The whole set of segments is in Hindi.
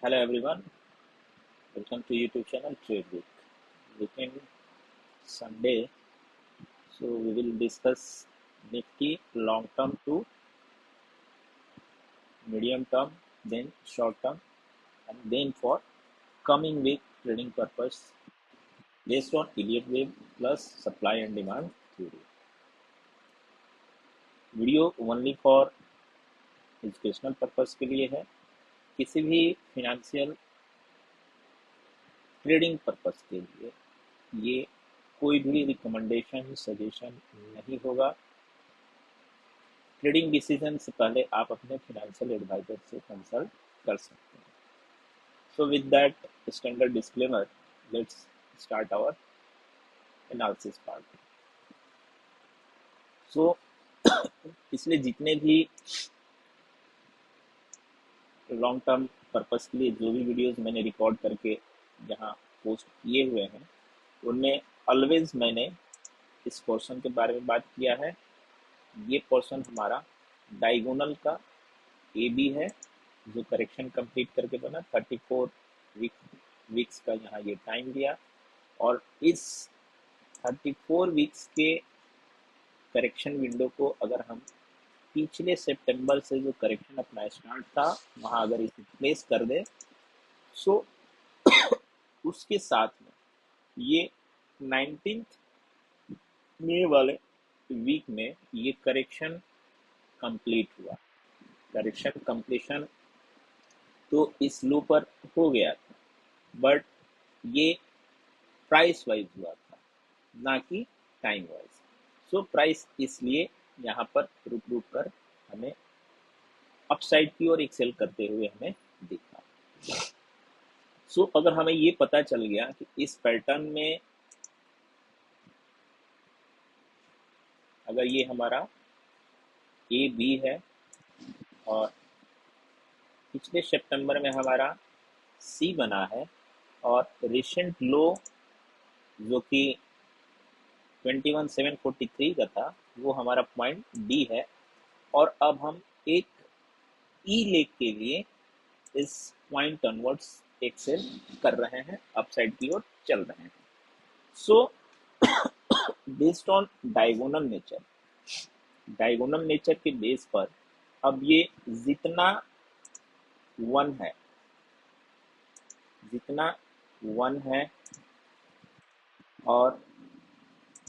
Hello everyone, welcome to YouTube channel Trade Week. Weekend Sunday, so we will discuss Nifty long term to medium term, then short term, and then for coming week trading purpose based on Elliott wave plus supply and demand theory. Video only for educational purpose के लिए है, किसी भी फिनेंशियल ट्रेडिंग पर्पस के लिए ये कोई भी रिकमेंडेशन सजेशन नहीं होगा। ट्रेडिंग डिसीजन से पहले आप अपने फाइनेंशियल एडवाइजर से कंसल्ट कर सकते हैं। So with that standard disclaimer, let's start our analysis part. So इसलिए जितने भी लॉन्ग टर्म पर्पस के लिए जो भी वीडियोस मैंने रिकॉर्ड करके यहाँ पोस्ट किए हुए हैं, उनमें ऑलवेज मैंने इस पोर्शन के बारे में बात किया है। ये पोर्शन हमारा डायगोनल का ए बी है, जो करेक्शन कंप्लीट करके बना 34 वीक्स का यहाँ ये टाइम दिया, और इस 34 वीक्स के करेक्शन विंडो को अगर हम पिछले सितंबर से जो करेक्शन अपना स्टार्ट था वहाँ अगर इसे प्लेस कर दे, सो उसके साथ में ये 19th मई वाले वीक में ये करेक्शन कंप्लीट हुआ। करेक्शन कंप्लीशन तो इस लो पर हो गया था, बट ये प्राइस वाइज हुआ था, ना कि टाइम वाइज। सो प्राइस इसलिए यहाँ पर रुक कर हमें अपसाइड की ओर एक्सेल करते हुए हमें दिखा। सो अगर हमें ये पता चल गया कि इस पैटर्न में अगर ये हमारा ए बी है और पिछले सितंबर में हमारा सी बना है, और रिसेंट लो जो कि 21,743 का था वो हमारा पॉइंट डी है, और अब हम एक ई लेग के लिए इस पॉइंट ऑनवर्ड्स एक्सेल कर रहे हैं, अपसाइड की ओर चल रहे हैं। So based on diagonal nature के बेस पर अब ये जितना वन है और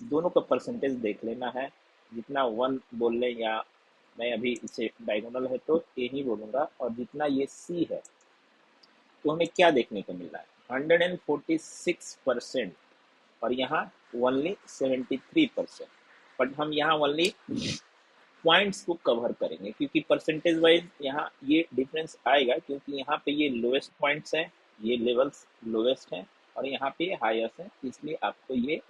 दोनों का परसेंटेज देख लेना है। जितना वन बोल लें, या मैं अभी इसे डायगोनल है तो ए ही बोलूँगा, और जितना ये सी है तो हमें क्या देखने को मिल रहा है 146%, और यहाँ ओनली 73%। बट हम यहाँ ओनली पॉइंट्स को कवर करेंगे, क्योंकि परसेंटेज वाइज यहाँ ये डिफरेंस आएगा, क्योंकि यहाँ पे ये लोएस्ट पॉइंट्स हैं, ये लेवल्स लोएस्ट हैं, और यहाँ पे ये हाईएस्ट हैं, इसलिए आपको ये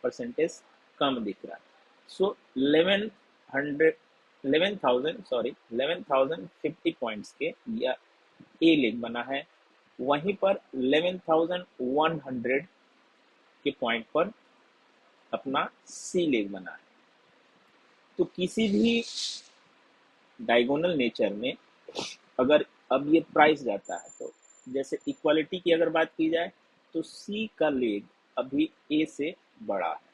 परसेंटेज कम दिख रहा है। सो 11,050 पॉइंट्स के या ए लेग बना है, वहीं पर 11,100 के पॉइंट पर अपना सी लेग बना है। तो किसी भी डायगोनल नेचर में अगर अब ये प्राइस जाता है, तो जैसे इक्वालिटी की अगर बात की जाए तो सी का लेग अभी ए से बड़ा है।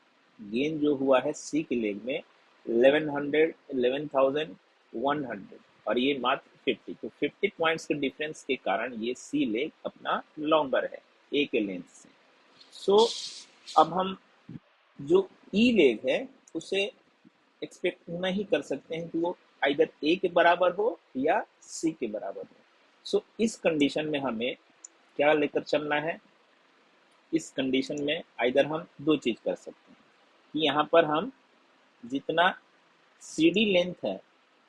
गेन जो हुआ है सी के लेग में 11,100 और ये मात्र 50, तो 50 पॉइंट्स के डिफरेंस के कारण ये सी लेग अपना लॉन्गर है ए के लेंथ से। सो अब हम जो ई लेग है उसे एक्सपेक्ट नहीं कर सकते हैं कि वो आइदर ए के बराबर हो या सी के बराबर हो। सो इस कंडीशन में हमें क्या लेकर चलना है, इस कंडीशन में आइदर हम दो चीज कर सकते हैं कि यहाँ पर हम जितना सी डी लेंथ है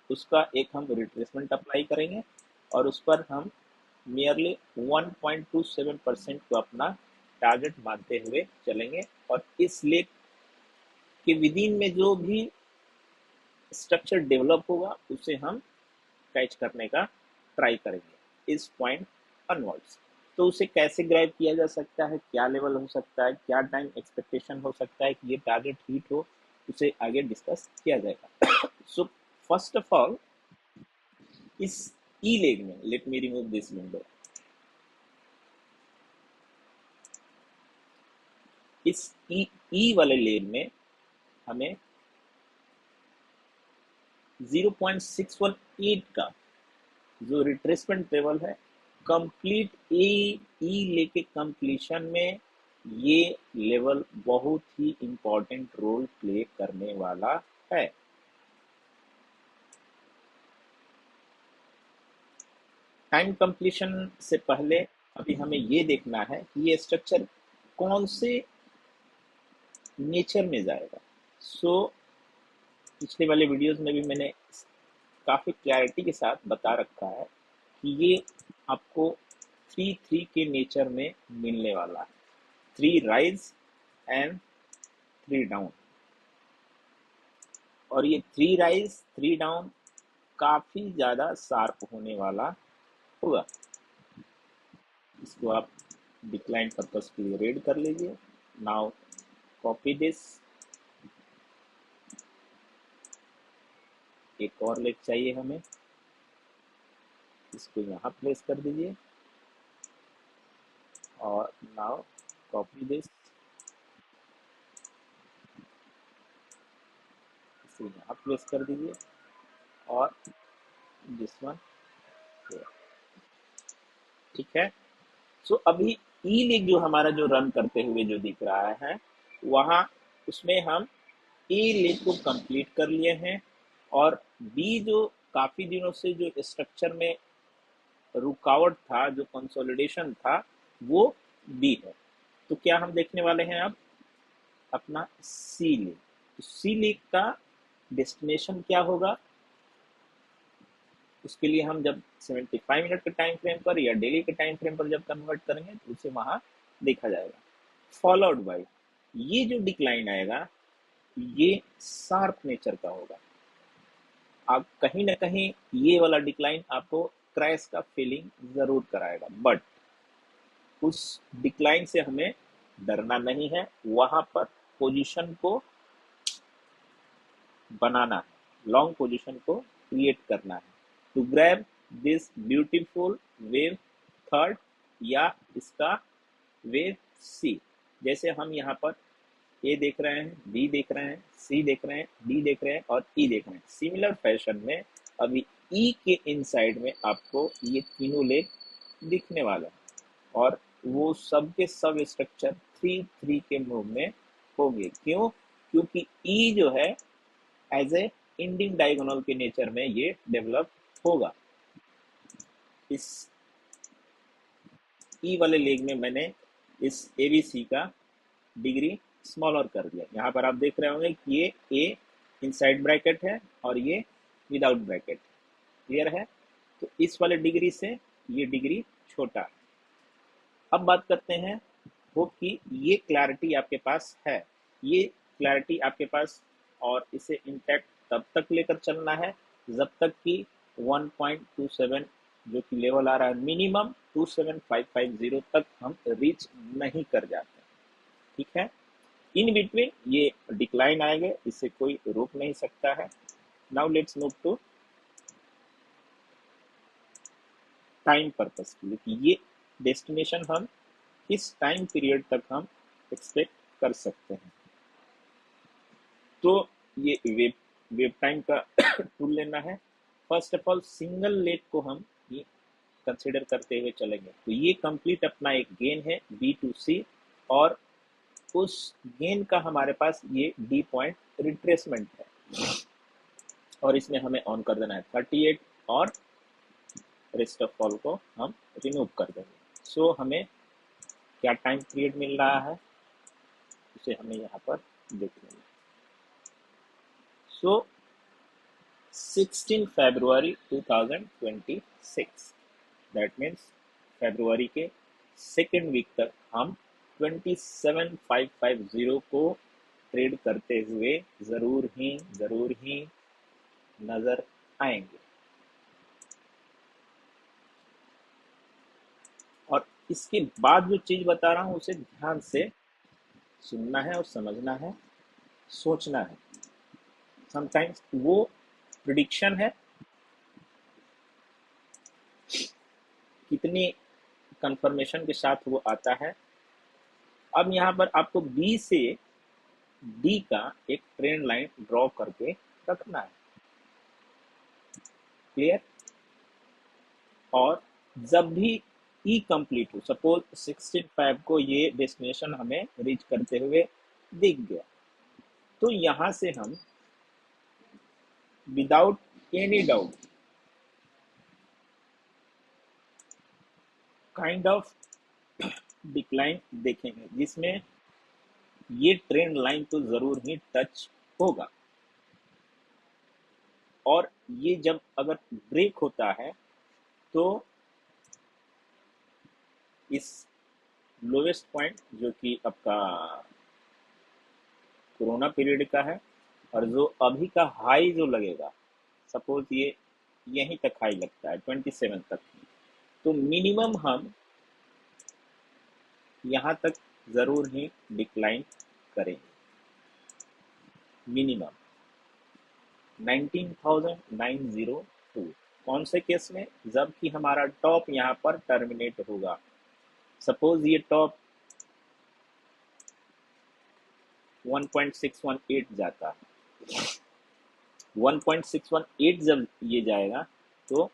उसका एक हम रिट्रेसमेंट अप्लाई करेंगे, और उस पर हम नियरली 1.27% को अपना टारगेट मानते हुए चलेंगे, और इस लेग के विदिन में जो भी स्ट्रक्चर डेवलप होगा उसे हम कैच करने का ट्राई करेंगे इस पॉइंट अनवर्ड्स। तो उसे कैसे ग्रैब किया जा सकता है, क्या लेवल हो सकता है, क्या टाइम एक्सपेक्टेशन हो सकता है कि ये टारगेट हिट हो, उसे आगे डिस्कस किया जाएगा। सो फर्स्ट ऑफ ऑल इस ई लेग में let me remove this window. इस ई वाले लेन में हमें 0.618 का जो रिट्रेसमेंट लेवल है कंप्लीट ई लेके कंप्लीशन में, ये लेवल बहुत ही इंपॉर्टेंट रोल प्ले करने वाला है। टाइम कंप्लीशन से पहले अभी हमें ये देखना है कि ये स्ट्रक्चर कौन से नेचर में जाएगा। पिछले वाले वीडियोस में भी मैंने काफ़ी क्लैरिटी के साथ बता रखा है कि ये आपको 3-3 के नेचर में मिलने वाला है, 3 राइज एंड 3 डाउन। और ये 3 राइज 3 डाउन काफ़ी ज़्यादा शार्प होने वाला होगा। इसको आप डिक्लाइन पर्पस के लिए रीड कर लीजिए। नाउ कॉपी दिस, एक और लेग चाहिए हमें, इसको यहाँ प्लेस कर दीजिए और नाउ कॉपी दिस, इसे यहाँ प्लेस कर दीजिए और दिस वन, ठीक है। सो अभी ई लेग जो हमारा जो रन करते हुए जो दिख रहा है वहाँ उसमें हम ए लेग को कंप्लीट कर लिए हैं और बी जो काफ़ी दिनों से जो स्ट्रक्चर में रुकावट था, जो कंसोलिडेशन था, वो बी है। तो क्या हम देखने वाले हैं अब अपना सी लेग। तो सी लेग का डेस्टिनेशन क्या होगा, उसके लिए हम जब 75 मिनट के टाइम फ्रेम पर या डेली के टाइम फ्रेम पर जब कन्वर्ट करेंगे तो उसे वहां देखा जाएगा। फॉलोड बाय ये जो डिक्लाइन आएगा ये शार्प नेचर का होगा। आप कहीं ना कहीं ये वाला डिक्लाइन आपको क्रैश का फीलिंग जरूर कराएगा, बट उस डिक्लाइन से हमें डरना नहीं है। वहां पर पोजीशन को बनाना है, लॉन्ग पोजीशन को क्रिएट करना है to grab this beautiful wave third या इसका वेव सी। जैसे हम यहाँ पर ए देख रहे हैं, बी देख रहे हैं, सी देख रहे हैं, डी देख रहे हैं और ई देख रहे हैं। सिमिलर फैशन में अभी ई के इनसाइड में आपको ये तीनों लेग दिखने वाले हैं और वो सब के सब स्ट्रक्चर 3-3 के मूव में होंगे। क्यों? क्योंकि ई जो है एज ए इंडिंग डायगोनल के नेचर में ये डेवलप होगा। इस ई वाले लेग में मैंने इस एबीसी का डिग्री स्मॉलर कर दिया। यहाँ पर आप देख रहे होंगे कि ये ए इनसाइड ब्रैकेट है और ये विदाउट ब्रैकेट। क्लियर है? तो इस वाले डिग्री से ये डिग्री छोटा है। अब बात करते हैं, होप कि ये क्लैरिटी आपके पास है। ये क्लैरिटी आपके पास और इसे इंटैक्ट तब तक लेकर चलना है जब तक कि 1.27 जो कि लेवल आ रहा है मिनिमम 27550 तक हम रीच नहीं कर जाते। ठीक है, इन बिटवीन ये डिक्लाइन आएंगे, इसे कोई रोक नहीं सकता है। Now let's move to time purpose के लिए कि ये डेस्टिनेशन हम किस टाइम पीरियड तक हम एक्सपेक्ट कर सकते हैं। तो ये वेव टाइम का टूल लेना है। First of all single leg को हम ये कंसिडर करते हुए चलेंगे। तो ये कंप्लीट अपना एक गेन है B2C और उस गेन का हमारे पास ये डी पॉइंट रिट्रेसमेंट है और इसमें हमें ऑन कर देना है 38 और रेस्ट ऑफ ऑल को हम रिमूव कर देंगे। सो हमें क्या टाइम पीरियड मिल रहा है उसे हमें यहाँ पर देख लेंगे। सो 16 फरवरी 2026, दैट मीन्स फरवरी के सेकेंड वीक तक हम 27550 को ट्रेड करते हुए जरूर ही नजर आएंगे। और इसके बाद जो चीज बता रहा हूं उसे ध्यान से सुनना है और समझना है, सोचना है। समटाइम्स वो प्रिडिक्शन है, कितनी कंफर्मेशन के साथ वो आता है अब यहाँ पर आपको बी से डी का एक ट्रेंड लाइन ड्रॉ करके रखना है। क्लियर? और जब भी ई कंप्लीट हो, सपोज 16/5 को ये डेस्टिनेशन हमें रीच करते हुए दिख गया, तो यहां से हम without any doubt kind of decline देखेंगे, जिसमें ये ट्रेंड लाइन तो जरूर ही टच होगा। और ये जब अगर ब्रेक होता है तो इस लोवेस्ट पॉइंट जो कि आपका कोरोना पीरियड का है, और जो अभी का हाई जो लगेगा, सपोज ये यहीं तक हाई लगता है 27 तक, तो मिनिमम हम यहाँ तक जरूर ही डिक्लाइन करेंगे। मिनिमम 19,902। कौन से केस में? जब कि हमारा टॉप यहाँ पर टर्मिनेट होगा। सपोज ये टॉप 1.618 जाता है, 1.618 जब ये जाएगा तो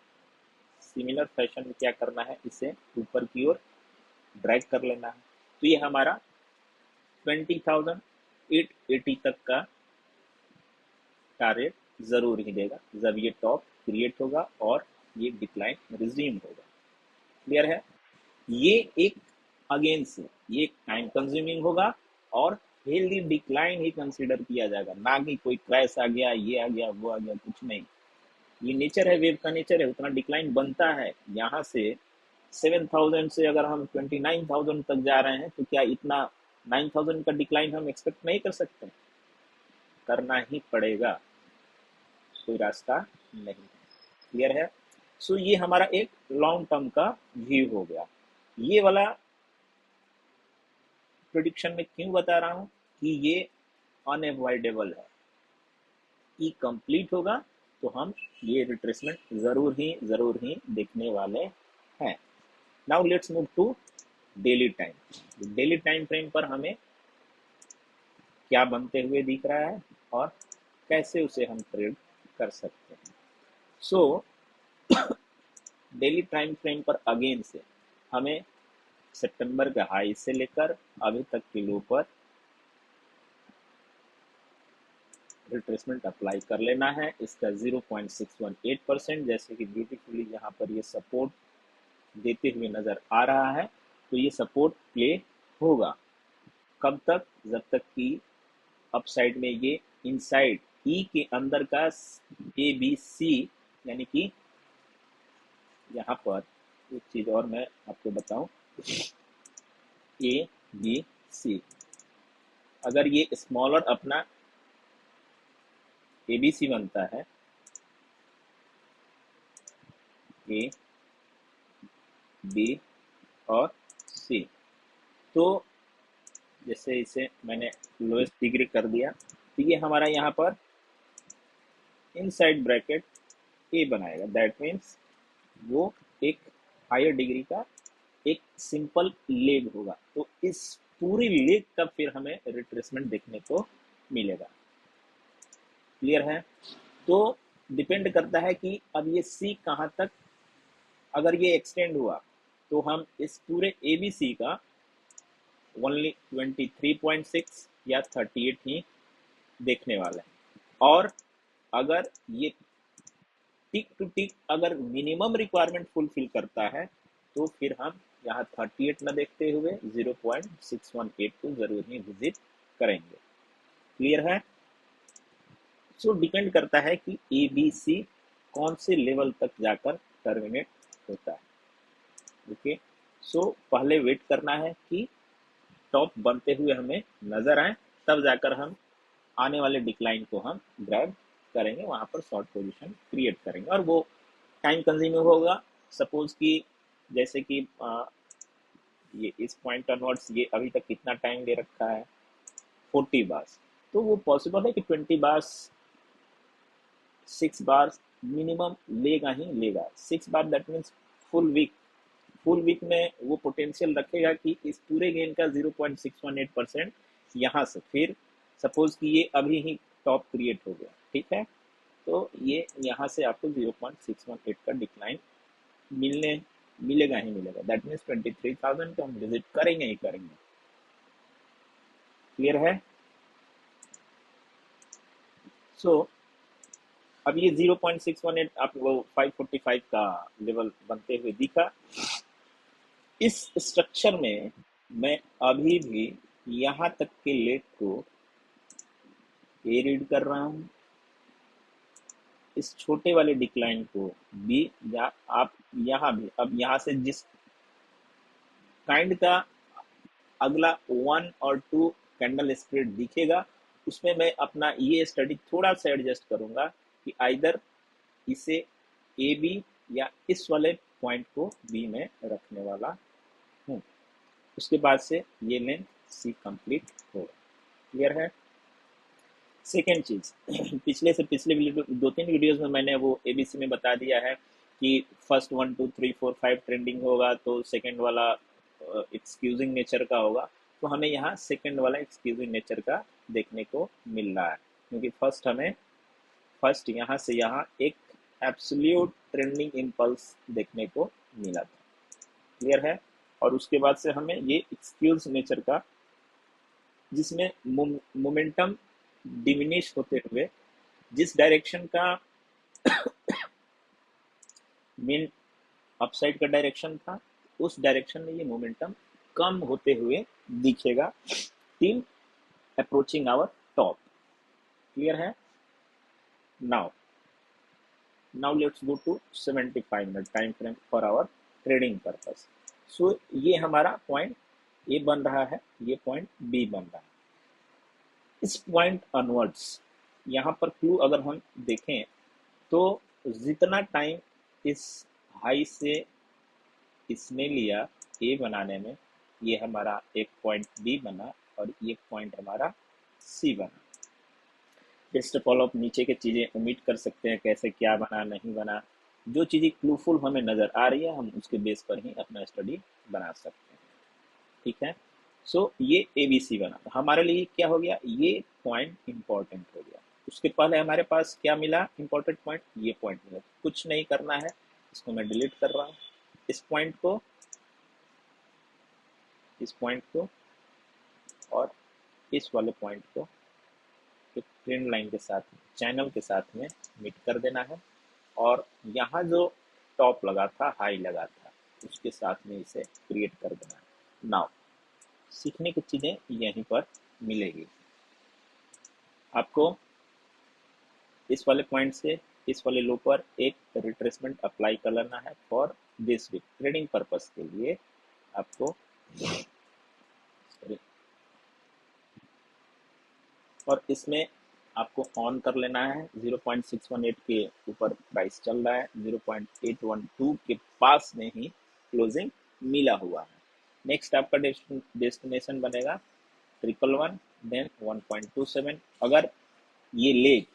सिमिलर फैशन में क्या करना है, इसे ऊपर की ओर ड्रैग कर लेना है। तो ये हमारा 20,880 तक का टारगेट जरूर ही देगा जब ये टॉप क्रिएट होगा और ये डिक्लाइन रिज्यूम होगा। क्लियर है? ये एक अगेन से ये टाइम कंज्यूमिंग होगा और हेल्दी डिक्लाइन ही कंसीडर किया जाएगा, ना कि कोई क्रैश आ गया, ये आ गया, वो आ गया, कुछ नहीं। ये नेचर है, वेव का नेचर है, उतना डिक्लाइन बनता है। यहाँ से 7,000 से अगर हम 29,000 तक जा रहे हैं तो क्या इतना 9,000 का डिक्लाइन हम एक्सपेक्ट नहीं कर सकते? करना ही पड़ेगा, कोई रास्ता नहीं। क्लियर है? सो ये हमारा एक लॉन्ग टर्म का व्यू हो गया। ये वाला प्रिडिक्शन में क्यों बता रहा हूं कि ये अनएवॉइडेबल है। ई कंप्लीट होगा तो हम ये रिट्रेसमेंट जरूर ही देखने वाले हैं। Now let's move to daily time. Daily time frame पर हमें क्या बनते हुए दिख रहा है और कैसे उसे हम ट्रेड कर सकते हैं। सो डेली टाइम फ्रेम पर अगेन से हमें सितंबर के हाई से लेकर अभी तक के लो पर रिट्रेसमेंट अप्लाई कर लेना है। इसका 0.618%, जैसे कि ब्यूटीफुली यहाँ पर ये सपोर्ट देते हुए नजर आ रहा है, तो ये सपोर्ट प्ले होगा। कब तक? जब तक कि अपसाइड में ये इनसाइड ई के अंदर का ए बी सी, यानी कि यहाँ पर एक चीज और मैं आपको बताऊं, ए बी सी, अगर ये स्मॉलर अपना ए बी सी बनता है, ए बी और सी, तो जैसे इसे मैंने लोएस्ट डिग्री कर दिया, तो ये हमारा यहाँ पर इनसाइड ब्रैकेट ए बनाएगा। दैट मीन्स वो एक हायर डिग्री का एक सिंपल लेग होगा। तो इस पूरी लेग का फिर हमें रिट्रेसमेंट देखने को मिलेगा। क्लियर है? तो डिपेंड करता है कि अब ये सी कहाँ तक, अगर ये एक्सटेंड हुआ तो हम इस पूरे एबीसी का ओनली 23.6 या 38 ही देखने वाले हैं। और अगर ये टिक टू टिक अगर मिनिमम रिक्वायरमेंट फुलफिल करता है तो फिर हम यहाँ 38 न देखते हुए 0.618 को जरूर ही विजिट करेंगे। क्लियर है? सो डिपेंड करता है कि ए बी सी कौन से लेवल तक जाकर टर्मिनेट होता है। ओके, सो पहले वेट करना है कि टॉप बनते हुए हमें नजर आए, तब जाकर हम आने वाले डिक्लाइन को हम ग्रैब करेंगे, वहां पर शॉर्ट पोजीशन क्रिएट करेंगे। और वो टाइम कंज्यूमिंग होगा। सपोज कि जैसे कि ये इस पॉइंट ऑनवर्ड्स ये अभी तक कितना टाइम दे रखा है, 40 बार्स, तो वो पॉसिबल है कि 20 बार्स 6 बार मिनिमम लेगा ही लेगा। 6 बार that means full week full week में वो पोटेंशियल रखेगा कि इस पूरे गेन का 0.618% यहाँ से फिर सपोज कि ये अभी ही टॉप क्रिएट हो गया, ठीक है, तो ये यहाँ से आपको 0.618 का डिक्लाइन मिलेगा ही मिलेगा। दैट मीन्स 23,000 को हम विजिट करेंगे ही करेंगे। क्लियर है? सो अब ये 0.618 आप वो 545 का लेवल बनते हुए दिखा। इस स्ट्रक्चर में मैं अभी भी यहाँ तक के लेग को ए रीड कर रहा हूँ, इस छोटे वाले डिक्लाइन को बी, या आप यहाँ भी अब यहाँ से जिस काइंड का अगला 1 और 2 कैंडल स्प्रेड दिखेगा उसमें मैं अपना ये स्टडी थोड़ा सा एडजस्ट करूंगा कि आइदर इसे ए बी या इस वाले पॉइंट को बी में रखने वाला हूँ। उसके बाद से ये लेंथ सी कंप्लीट होगा। क्लियर है? सेकेंड चीज, पिछले से पिछले 2-3 वीडियोस में मैंने वो एबीसी में बता दिया है कि फर्स्ट 1 2 3 4 5 ट्रेंडिंग होगा तो सेकंड वाला एक्सक्यूजिंग नेचर का होगा, तो हमें यहाँ सेकंड वाला एक्सक्यूजिंग नेचर का देखने को मिल रहा है, क्योंकि फर्स्ट यहाँ से यहाँ एक एब्सोल्यूट ट्रेंडिंग इम्पल्स देखने को मिला था। क्लियर है? और उसके बाद से हमें ये एक्सक्यूज नेचर का, जिसमें मोमेंटम डिमिनिश होते हुए जिस डायरेक्शन का मेन अपसाइड का डायरेक्शन था उस डायरेक्शन में ये मोमेंटम कम होते हुए दिखेगा till approaching our top. Clear है? Now let's go to 75 minute time frame for our trading purpose. So ये हमारा पॉइंट ए बन रहा है, ये पॉइंट बी बन रहा है। इस पॉइंट अनवर्ड्स यहाँ पर क्लू अगर हम देखें तो जितना टाइम इस हाई से इसने लिया ए बनाने में, ये हमारा एक पॉइंट बी बना और ये पॉइंट हमारा सी बना। जस्ट फॉलो अप नीचे के चीज़ें उम्मीद कर सकते हैं कैसे क्या बना नहीं बना, जो चीज़ें क्लूफुल हमें नज़र आ रही है हम उसके बेस पर ही अपना स्टडी बना सकते हैं। ठीक है? सो ये ए बी सी बना, हमारे लिए क्या हो गया, ये पॉइंट इंपॉर्टेंट हो गया। उसके पहले हमारे पास क्या मिला इंपॉर्टेंट पॉइंट, ये पॉइंट मिला। कुछ नहीं करना है, इसको मैं डिलीट कर रहा हूँ। इस पॉइंट को और इस वाले पॉइंट को एक ट्रेंड लाइन के साथ चैनल के साथ में मीट कर देना है, और यहाँ जो टॉप लगा था हाई लगा था उसके साथ में इसे क्रिएट कर देना है। नाउ सीखने की चीज़ें यहीं पर मिलेगी आपको। इस वाले पॉइंट से इस वाले लो पर एक रिट्रेसमेंट अप्लाई कर लेना है for this week trading purpose के लिए आपको, और इसमें आपको ऑन कर लेना है। 0.618 के ऊपर प्राइस चल रहा है, 0.812 के पास में ही क्लोजिंग मिला हुआ है। नेक्स्ट आपका डेस्टिनेशन बनेगा 111, देन 1.27। अगर ये लेग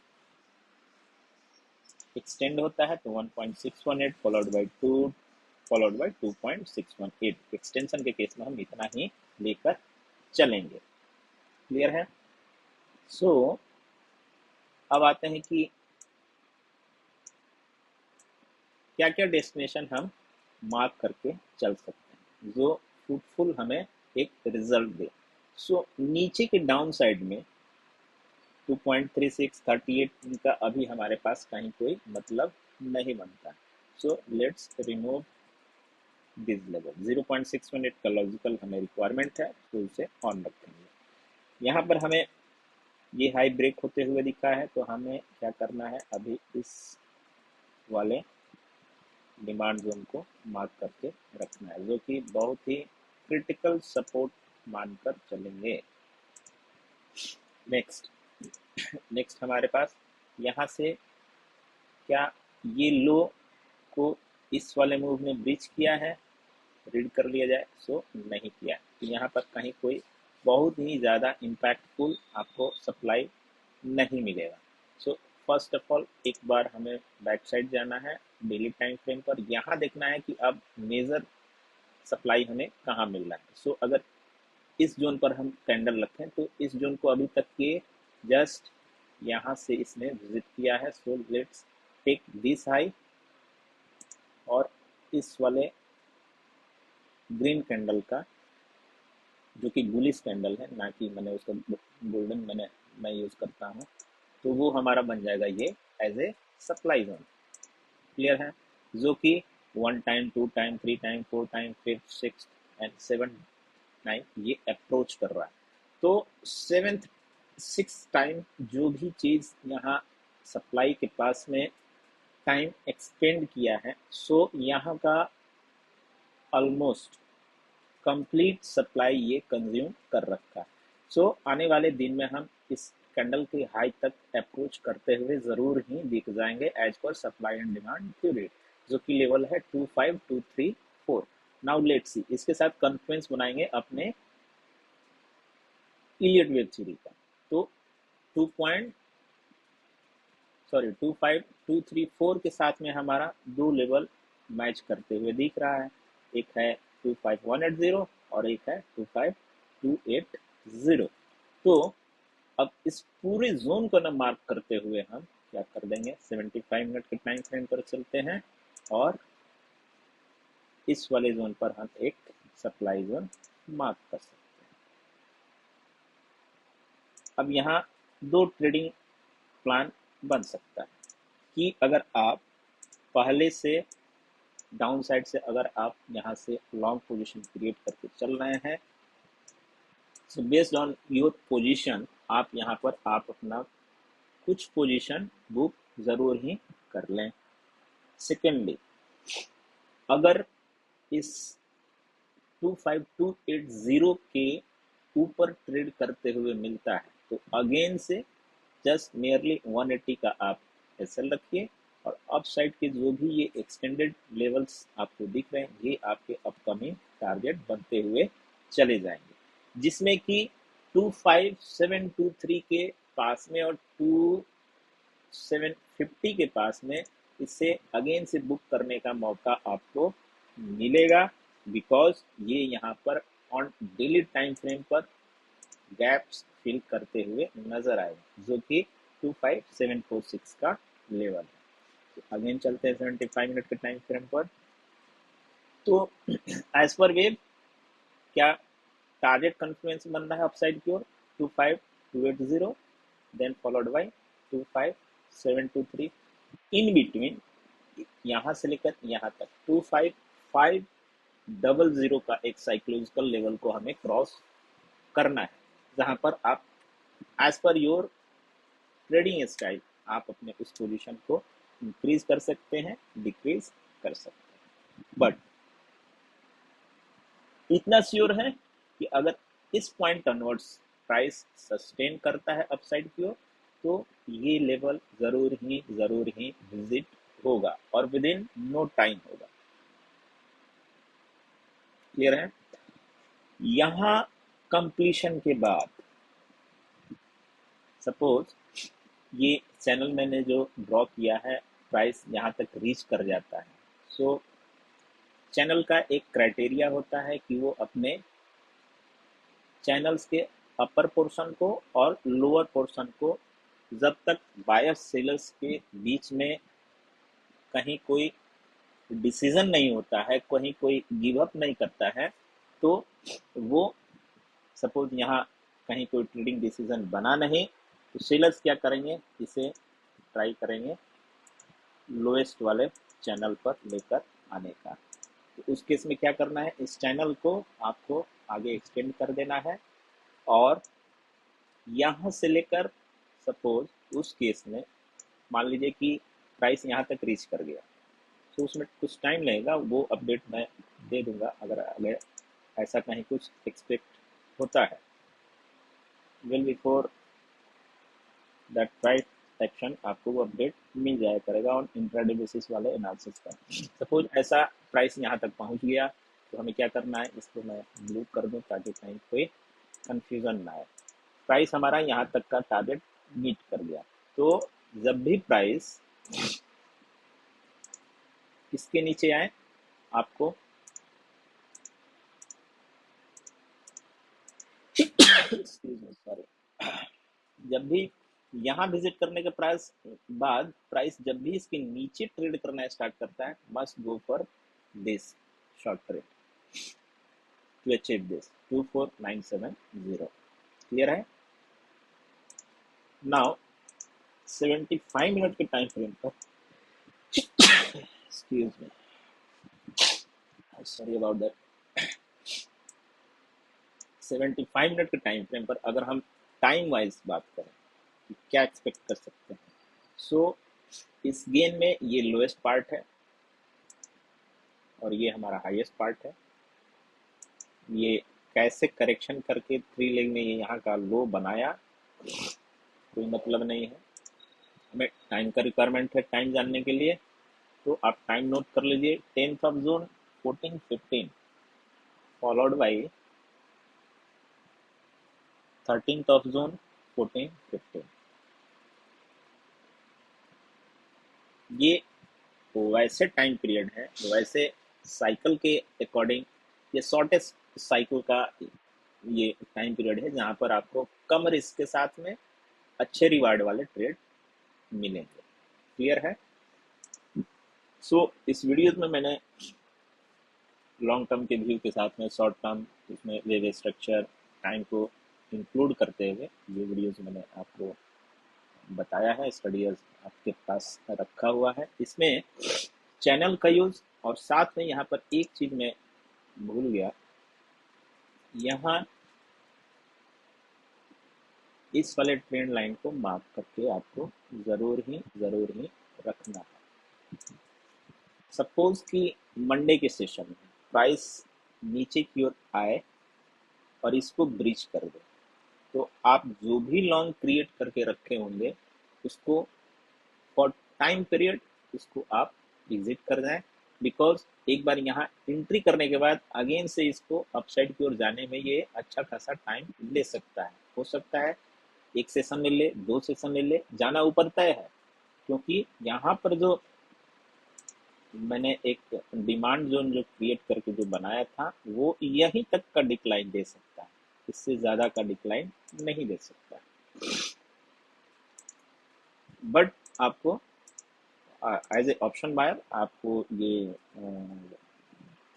एक्सटेंड होता है तो 1.618 followed by 2 followed by 2.618। Extension के केस में हम इतना ही लेकर चलेंगे। क्लियर है? सो अब आते हैं कि क्या क्या डेस्टिनेशन हम मार्क करके चल सकते हैं जो फ्रूटफुल हमें एक रिजल्ट दे। सो नीचे के डाउन साइड में 2.36 38 इनका अभी हमारे पास कहीं कोई मतलब नहीं बनता। So let's remove this level. 0.618 का लॉजिकल हमें रिक्वायरमेंट है तो उसे ऑन रखेंगे। यहाँ पर हमें ये हाई ब्रेक होते हुए दिखा है तो हमें क्या करना है, अभी इस वाले डिमांड जोन को मार्क करके रखना है जो कि बहुत ही क्रिटिकल सपोर्ट मानकर चलेंगे। नेक्स्ट हमारे पास यहाँ से क्या ये लो को इस वाले मूव में ब्रीच किया है, रीड कर लिया जाए। सो नहीं किया, तो यहाँ पर कहीं कोई बहुत ही ज़्यादा इम्पैक्टफुल आपको सप्लाई नहीं मिलेगा। सो फर्स्ट ऑफ ऑल एक बार हमें बैक साइड जाना है डेली टाइम फ्रेम पर, यहाँ देखना है कि अब मेजर सप्लाई हमें कहाँ मिल रहा है। सो अगर इस जोन पर हम कैंडल रखें तो इस जोन को अभी तक के जस्ट यहाँ से इसने विजिट किया है। So let's take this high और इस वाले ग्रीन कैंडल का, जो कि बुलिश कैंडल है, ना कि मैंने उसका गोल्डन मैं यूज़ करता हूँ, तो वो हमारा बन जाएगा ये as a supply zone. Clear है, जो कि 1 time 2 time 3 time 4 time 5 6 and 7 9 ये अप्रोच कर रहा है। तो 7th 6 टाइम जो भी चीज़ यहाँ सप्लाई के पास में टाइम एक्सटेंड किया है, सो यहाँ का ऑलमोस्ट कंप्लीट सप्लाई ये कंज्यूम कर रखा है। सो आने वाले दिन में हम इस कैंडल के हाई तक अप्रोच करते हुए ज़रूर ही दिख जाएंगे as per supply and demand theory, जो कि लेवल है 25234। नाउ लेट्स सी, इसके साथ कॉन्फ्रेंस बनाएंगे अपने इलियट वेव थ्योरी का। तो 25234 के साथ में हमारा दो लेवल मैच करते हुए दिख रहा है, एक है 25180 और एक है 25280। तो अब इस पूरे जोन को न मार्क करते हुए हम क्या कर देंगे, 75 मिनट के टाइम फ्रेम पर चलते हैं और इस वाले जोन पर हम एक सप्लाई जोन मार्क कर सकते हैं। अब यहाँ दो ट्रेडिंग प्लान बन सकता है कि अगर आप पहले से डाउन साइड से अगर आप यहाँ से लॉन्ग पोजीशन क्रिएट करके चल रहे हैं, so based on your position आप यहाँ पर आप अपना कुछ पोजीशन बुक ज़रूर ही कर लें। सेकेंडली, अगर इस 25280 के ऊपर ट्रेड करते हुए मिलता है तो अगेन से जस्ट नियरली 180 का आप एसएल रखिए और अप साइड के जो भी ये एक्सटेंडेड लेवल्स आपको दिख रहे हैं ये आपके अपकमिंग टारगेट बनते हुए चले जाएंगे, जिसमें कि 25723 के पास में और 2750 के पास में इससे अगेन से बुक करने का मौका आपको मिलेगा, बिकॉज ये यहाँ पर ऑन डेली टाइम फ्रेम पर गैप्स फिल करते हुए नजर आएगा, जो कि 25746 का लेवल है। तो अगेन चलते हैं 75 मिनट के टाइम फ्रेम पर। तो एज पर वेव क्या टारगेट कॉन्फ्लुएंस बन रहा है अपसाइड की ओर 25280, then followed by 25723। In between यहाँ से लेकर यहाँ तक 25500 का एक साइकोलॉजिकल लेवल को हमें क्रॉस करना है, जहां पर आप as per your trading style आप अपने उस पोजीशन को इंक्रीज कर सकते हैं, डिक्रीज कर सकते हैं। बट इतना श्योर है कि अगर इस पॉइंट ऑनवर्ड्स प्राइस सस्टेन करता है अपसाइड की ओर तो ये लेवल जरूर ही विजिट होगा और विद इन नो टाइम होगा। क्लियर है, यहाँ कंप्लीशन के बाद सपोज ये चैनल मैंने जो ड्रॉ किया है प्राइस यहाँ तक रीच कर जाता है, सो चैनल का एक क्राइटेरिया होता है कि वो अपने चैनल्स के अपर पोर्शन को और लोअर पोर्शन को जब तक बायर्स सेलर्स के बीच में कहीं कोई डिसीजन नहीं होता है, कहीं कोई गिव अप नहीं करता है, तो वो सपोज यहाँ कहीं कोई ट्रेडिंग डिसीजन बना नहीं तो सेलर्स क्या करेंगे, इसे ट्राई करेंगे लोएस्ट वाले चैनल पर लेकर आने का। तो उस केस में क्या करना है, इस चैनल को आपको आगे एक्सटेंड कर देना है और यहाँ से लेकर सपोज उस केस में मान लीजिए कि प्राइस यहाँ तक रीच कर गया, तो उसमें कुछ टाइम लगेगा, वो अपडेट मैं दे दूंगा अगर ऐसा कहीं कुछ एक्सपेक्ट होता है। Well before that price action आपको वो अपडेट मिल जाया करेगा ऑन इंट्राडे बेसिस वाले एनालिसिस का। सपोज ऐसा प्राइस यहाँ तक पहुँच गया तो हमें क्या करना है, इसको मैं ब्लू कर दूँ ताकि कहीं कोई कंफ्यूजन ना आए। प्राइस हमारा यहाँ तक का टारगेट मीट कर गया, तो जब भी प्राइस इसके नीचे आए आपको जब भी यहाँ विजिट करने के बाद प्राइस जब भी इसके नीचे ट्रेड करना स्टार्ट करता है, must go for this short trade to achieve this 24970। Clear है? नाउ 75 मिनट के टाइम फ्रेम पर, excuse me, sorry about that, 75 minute के टाइम फ्रेम पर अगर हम टाइम वाइज बात करें कि क्या एक्सपेक्ट कर सकते हैं, सो इस गेम में ये लोएस्ट पार्ट है और ये हमारा हाईएस्ट पार्ट है। ये कैसे करेक्शन करके 3 लेग में ये यहाँ का लो बनाया, कोई मतलब नहीं है। हमें टाइम का रिक्वायरमेंट है टाइम जानने के लिए, तो आप टाइम नोट कर लीजिए। 10th of zone 1415 followed by 13th of zone 1415। ये वैसे टाइम पीरियड है, वैसे साइकिल के अकॉर्डिंग ये शॉर्टेस्ट साइकिल का ये टाइम पीरियड है जहाँ पर आपको कम रिस्क के साथ में अच्छे रिवार्ड वाले ट्रेड मिलेंगे। क्लियर है? सो इस वीडियो में मैंने लॉन्ग टर्म के व्यू के साथ में शॉर्ट टर्म, इसमें वेव स्ट्रक्चर, टाइम को इंक्लूड करते हुए ये वीडियोस मैंने आपको बताया है, स्टडीज आपके पास रखा हुआ है। इसमें चैनल का यूज और साथ में यहाँ पर एक चीज मैं भूल गया, यहाँ इस वाले ट्रेंड लाइन को मार्क करके आपको जरूर ही रखना है। सपोज कि मंडे के सेशन में प्राइस नीचे की ओर आए और इसको ब्रीच कर दे, तो आप जो भी लॉन्ग क्रिएट करके रखे होंगे उसको फॉर टाइम पीरियड उसको आप एग्जिट कर जाएं, बिकॉज एक बार यहाँ एंट्री करने के बाद अगेन से इसको अपसाइड की ओर जाने में ये अच्छा खासा टाइम ले सकता है। हो सकता है एक सेशन ले ले, 2 सेशन ले ले, जाना ऊपर तय है, क्योंकि यहाँ पर जो मैंने एक डिमांड जोन जो क्रिएट करके जो बनाया था वो यहीं तक का डिक्लाइन दे सकता है, इससे ज़्यादा का डिक्लाइन नहीं दे सकता। बट आपको एज ए ऑप्शन बायर आपको ये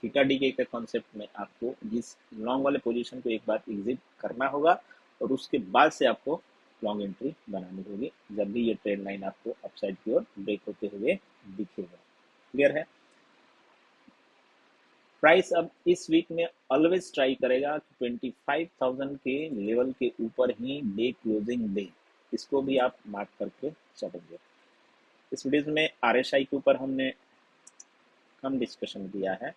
थीटा डी के कॉन्सेप्ट में आपको जिस लॉन्ग वाले पोजीशन को एक बार एग्जिट करना होगा और उसके बाद से आपको लॉन्ग एंट्री बनानी होगी जब भी ये ट्रेंड लाइन आपको अपसाइड की ओर ब्रेक होते हुए दिखेगा। क्लियर है? प्राइस अब इस वीक में ऑलवेज ट्राई करेगा कि 25,000 के लेवल के ऊपर ही डे क्लोजिंग दे, इसको भी आप मार्क करके चलेंगे। इस वीडियो में आरएसआई के ऊपर हमने कम डिस्कशन किया है।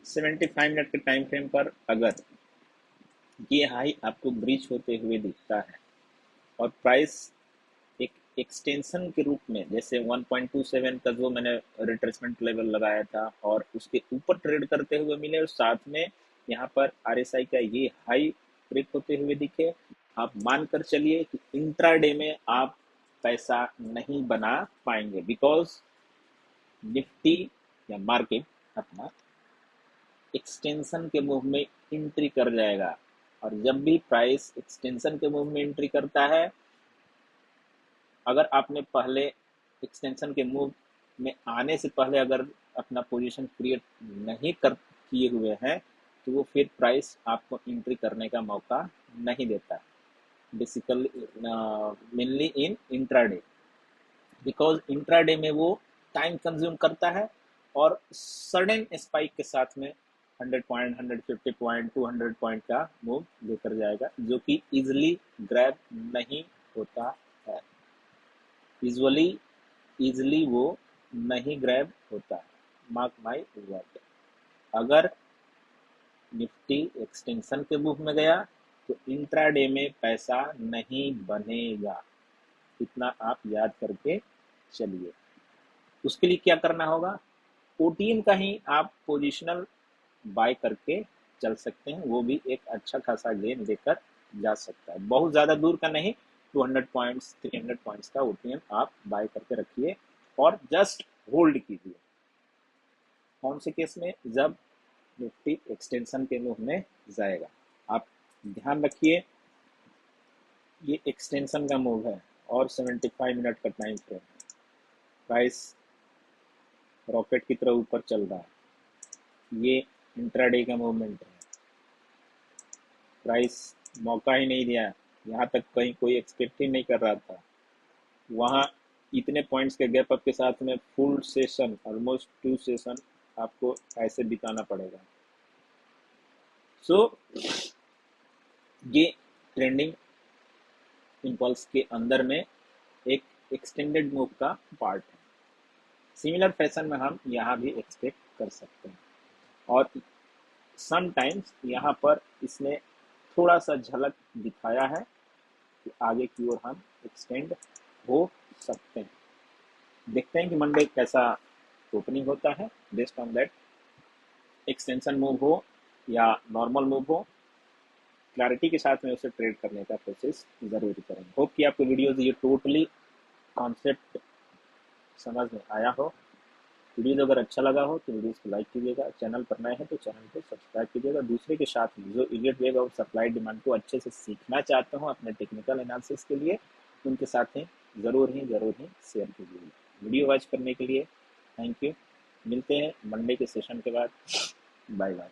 75 मिनट के टाइम फ्रेम पर अगर ये हाई आपको ब्रीच होते हुए दिखता है और प्राइस एक एक्सटेंशन के रूप में, जैसे 1.27 का जो मैंने रिट्रेसमेंट लेवल लगाया था और उसके ऊपर ट्रेड करते हुए मिले और साथ में यहाँ पर आरएसआई का ये हाई ब्रेक होते हुए दिखे, आप मानकर चलिए कि इंट्राडे में आप पैसा नहीं बना पाएंगे, बिकॉज निफ्टी या मार्केट अपना एक्सटेंशन के मूव में एंट्री कर जाएगा। और जब भी प्राइस एक्सटेंशन के मूव में एंट्री करता है, अगर आपने पहले एक्सटेंशन के मूव में आने से पहले अगर अपना पोजीशन क्रिएट नहीं कर किए हुए हैं तो वो फिर प्राइस आपको एंट्री करने का मौका नहीं देता, basically mainly in intraday, because intraday में वो टाइम कंज्यूम करता है और सडन स्पाइक के साथ में 100 पॉइंट, 150 पॉइंट, 200 पॉइंट का मूव लेकर जाएगा, जो कि इजिली ग्रैब नहीं होता है। यूजुअली इजिली वो नहीं ग्रैब होता है। मार्क माई वर्ड, अगर निफ्टी एक्सटेंशन के मूव में गया तो इंट्राडे में पैसा नहीं बनेगा, इतना आप याद करके चलिए। उसके लिए क्या करना होगा, ओटीएम का ही आप पोजिशनल बाय करके चल सकते हैं, वो भी एक अच्छा खासा गेन देकर जा सकता है, बहुत ज़्यादा दूर का नहीं, 200 पॉइंट्स 300 पॉइंट्स का ओटीएम आप बाय करके रखिए और जस्ट होल्ड कीजिए। कौन से केस में, जब निफ्टी एक्सटेंशन के मुंह में जाएगा। आप ध्यान रखिए, ये एक्सटेंशन का मूव है और 75 मिनट का टाइम फ्रेम है। प्राइस रॉकेट की तरह ऊपर चल रहा है। ये इंट्राडे का मूवमेंट है। प्राइस मौका ही नहीं दिया, यहाँ तक कहीं कोई एक्सपेक्ट ही नहीं कर रहा था। वहाँ इतने पॉइंट्स के गैप अप के साथ में फुल सेशन ऑलमोस्ट 2 सेशन आपको ऐसे बिताना पड़ेगा। सो ये ट्रेंडिंग इम्पल्स के अंदर में एक एक्सटेंडेड मूव का पार्ट है। सिमिलर फैशन में हम यहाँ भी एक्सपेक्ट कर सकते हैं और समटाइम्स यहाँ पर इसने थोड़ा सा झलक दिखाया है कि आगे की ओर हम एक्सटेंड हो सकते हैं। देखते हैं कि मंडे कैसा ओपनिंग होता है। Based on that extension move हो या नॉर्मल मूव हो, क्लैरिटी के साथ में उसे ट्रेड करने का प्रोसेस जरूर करेंगे। होप कि आपको वीडियोस ये टोटली कॉन्सेप्ट समझ में आया हो। वीडियो अगर अच्छा लगा हो तो वीडियोस को लाइक कीजिएगा, चैनल पर नए हैं तो चैनल को सब्सक्राइब कीजिएगा। दूसरे के साथ जो इलियट वेव और सप्लाई डिमांड को अच्छे से सीखना चाहते हो अपने टेक्निकल एनालिसिस के लिए, उनके साथ ही ज़रूर ही शेयर कीजिएगा। वीडियो वॉच करने के लिए थैंक यू। मिलते हैं मंडे के सेशन के बाद। Bye bye.